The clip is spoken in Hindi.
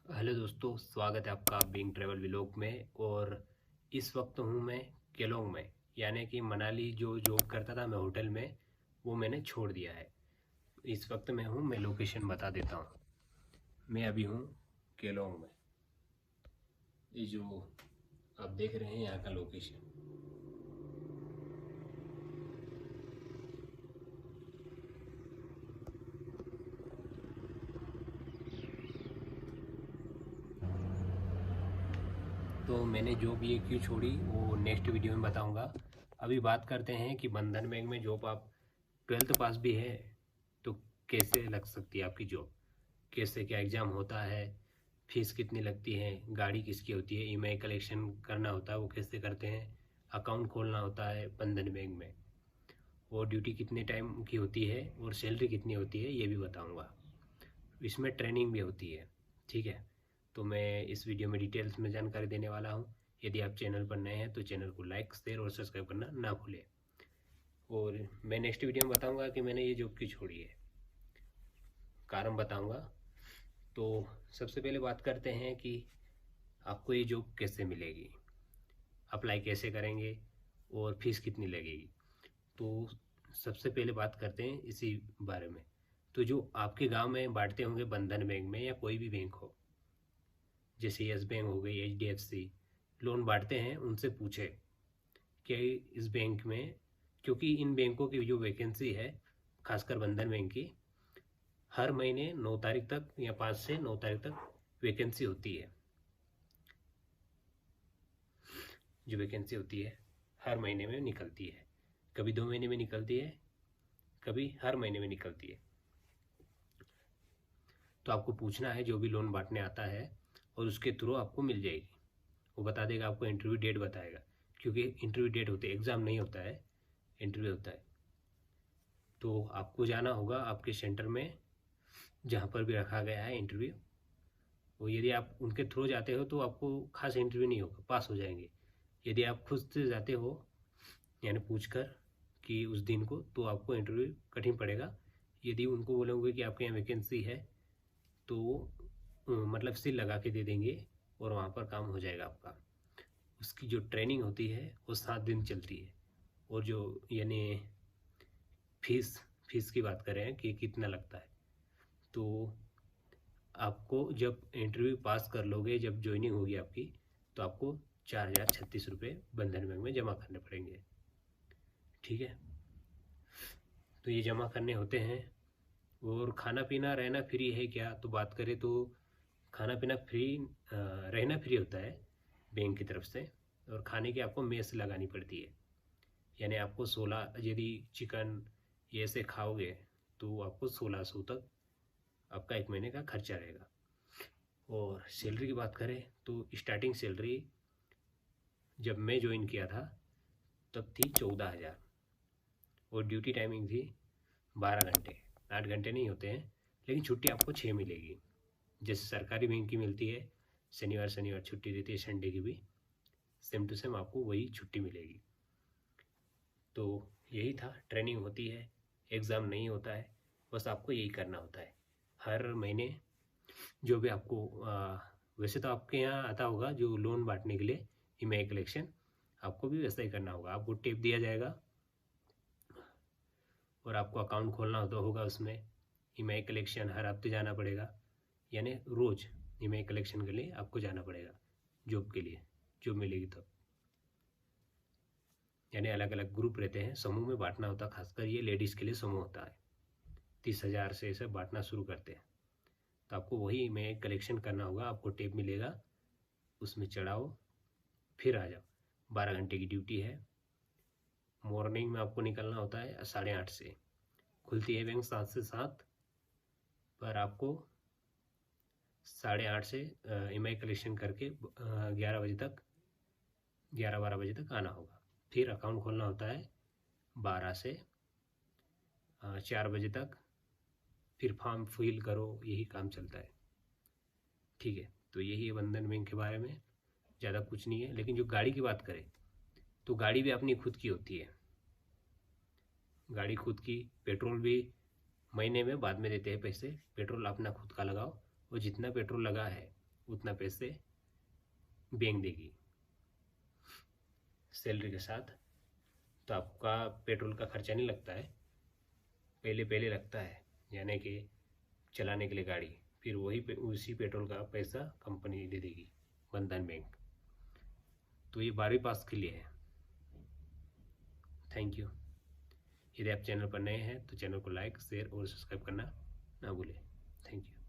हेलो दोस्तों, स्वागत है आपका बिंग ट्रैवल व्लॉग में। और इस वक्त हूँ मैं केलोंग में, यानी कि मनाली जो जॉब करता था मैं होटल में, वो मैंने छोड़ दिया है। इस वक्त मैं लोकेशन बता देता हूँ। मैं अभी हूँ केलोंग में। ये जो आप देख रहे हैं यहाँ का लोकेशन। तो मैंने जॉब ये क्यों छोड़ी वो नेक्स्ट वीडियो में बताऊँगा। अभी बात करते हैं कि बंधन बैंक में जॉब, आप 12th पास भी है तो कैसे लग सकती है आपकी जॉब, कैसे क्या एग्ज़ाम होता है, फीस कितनी लगती है, गाड़ी किसकी होती है, ईएमआई कलेक्शन करना होता है वो कैसे करते हैं, अकाउंट खोलना होता है बंधन बैंक में, और ड्यूटी कितने टाइम की होती है और सैलरी कितनी होती है ये भी बताऊंगा। इसमें ट्रेनिंग भी होती है। ठीक है, तो मैं इस वीडियो में डिटेल्स में जानकारी देने वाला हूँ। यदि आप चैनल पर नए हैं तो चैनल को लाइक शेयर और सब्सक्राइब करना ना भूलें। और मैं नेक्स्ट वीडियो में बताऊंगा कि मैंने ये जॉब क्यों छोड़ी है, कारण बताऊंगा। तो सबसे पहले बात करते हैं कि आपको ये जॉब कैसे मिलेगी, अप्लाई कैसे करेंगे और फीस कितनी लगेगी। तो सबसे पहले बात करते हैं इसी बारे में। तो जो आपके गांव में बांटते होंगे बंधन बैंक में या कोई भी बैंक हो, जैसे यस बैंक हो गई, एचडीएफसी, लोन बांटते हैं, उनसे पूछे कि इस बैंक में, क्योंकि इन बैंकों की जो वैकेंसी है, खासकर बंधन बैंक की, हर महीने 9 तारीख तक या 5 से 9 तारीख तक वैकेंसी होती है। जो वैकेंसी होती है हर महीने में निकलती है, कभी 2 महीने में निकलती है, कभी हर महीने में निकलती है। तो आपको पूछना है जो भी लोन बांटने आता है, और उसके थ्रू आपको मिल जाएगी। वो बता देगा, आपको इंटरव्यू डेट बताएगा, क्योंकि इंटरव्यू डेट होते हैं, एग्ज़ाम नहीं होता है, इंटरव्यू होता है। तो आपको जाना होगा आपके सेंटर में जहाँ पर भी रखा गया है इंटरव्यू। वो यदि आप उनके थ्रू जाते हो तो आपको खास इंटरव्यू नहीं होगा, पास हो जाएंगे। यदि आप खुद से जाते हो, यानी पूछ कर कि उस दिन को, तो आपको इंटरव्यू कठिन पड़ेगा। यदि उनको बोलोगे कि आपके यहाँ वैकेंसी है तो वो मतलब सील लगा के दे देंगे और वहाँ पर काम हो जाएगा आपका। उसकी जो ट्रेनिंग होती है वो 7 दिन चलती है। और जो यानी फीस फीस की बात करें कि कितना लगता है, तो आपको जब इंटरव्यू पास कर लोगे, जब ज्वाइनिंग होगी आपकी, तो आपको 4,036 रुपये बंधन बैंक में जमा करने पड़ेंगे। ठीक है, तो ये जमा करने होते हैं। और खाना पीना रहना फ्री है क्या, तो बात करें तो खाना पीना फ्री, रहना फ्री होता है बैंक की तरफ से। और खाने की आपको मेस लगानी पड़ती है, यानी आपको 16, यदि चिकन ये से खाओगे तो आपको 1600 तक आपका एक महीने का खर्चा रहेगा। और सैलरी की बात करें तो स्टार्टिंग सैलरी जब मैं ज्वाइन किया था तब थी 14,000। और ड्यूटी टाइमिंग थी 12 घंटे, 8 घंटे नहीं होते हैं, लेकिन छुट्टी आपको 6 मिलेगी, जैसे सरकारी बैंक की मिलती है। शनिवार शनिवार छुट्टी देती है, संडे की भी सेम टू सेम आपको वही छुट्टी मिलेगी। तो यही था, ट्रेनिंग होती है, एग्ज़ाम नहीं होता है, बस आपको यही करना होता है। हर महीने जो भी आपको वैसे तो आपके यहाँ आता होगा जो लोन बांटने के लिए ईएमआई कलेक्शन, आपको भी वैसा ही करना होगा। आपको टिप दिया जाएगा और आपको अकाउंट खोलना होगा उसमें। ईएमआई कलेक्शन हर हफ्ते जाना पड़ेगा, यानी रोज़ ईएमआई कलेक्शन के लिए आपको जाना पड़ेगा जॉब के लिए, जॉब मिलेगी तब। यानी अलग अलग ग्रुप रहते हैं, समूह में बांटना होता है। खासकर ये लेडीज़ के लिए समूह होता है, 30,000 से ऐसे बांटना शुरू करते हैं। तो आपको वही में कलेक्शन करना होगा। आपको टेप मिलेगा, उसमें चढ़ाओ फिर आ जाओ। 12 घंटे की ड्यूटी है। मॉर्निंग में आपको निकलना होता है 8:30 से, खुलती है बैंक 7 से 7, पर आपको 8:30 से ईएमआई कलेक्शन करके 11 बजे तक, 11-12 बजे तक आना होगा। फिर अकाउंट खोलना होता है 12 से 4 बजे तक। फिर फॉर्म फिल करो, यही काम चलता है। ठीक है, तो यही है बंधन बैंक के बारे में, ज़्यादा कुछ नहीं है। लेकिन जो गाड़ी की बात करें तो गाड़ी भी अपनी खुद की होती है। गाड़ी खुद की, पेट्रोल भी महीने में बाद में देते हैं पैसे। पेट्रोल अपना खुद का लगाओ, और जितना पेट्रोल लगा है उतना पैसे बैंक देगी सैलरी के साथ। तो आपका पेट्रोल का खर्चा नहीं लगता है, पहले लगता है, यानी कि चलाने के लिए गाड़ी, फिर उसी पेट्रोल का पैसा कंपनी दे देगी, बंधन बैंक। तो ये 12वीं पास के लिए है। Thank you. यदि आप चैनल पर नए हैं तो चैनल को लाइक, शेयर और सब्सक्राइब करना ना भूलें। Thank you.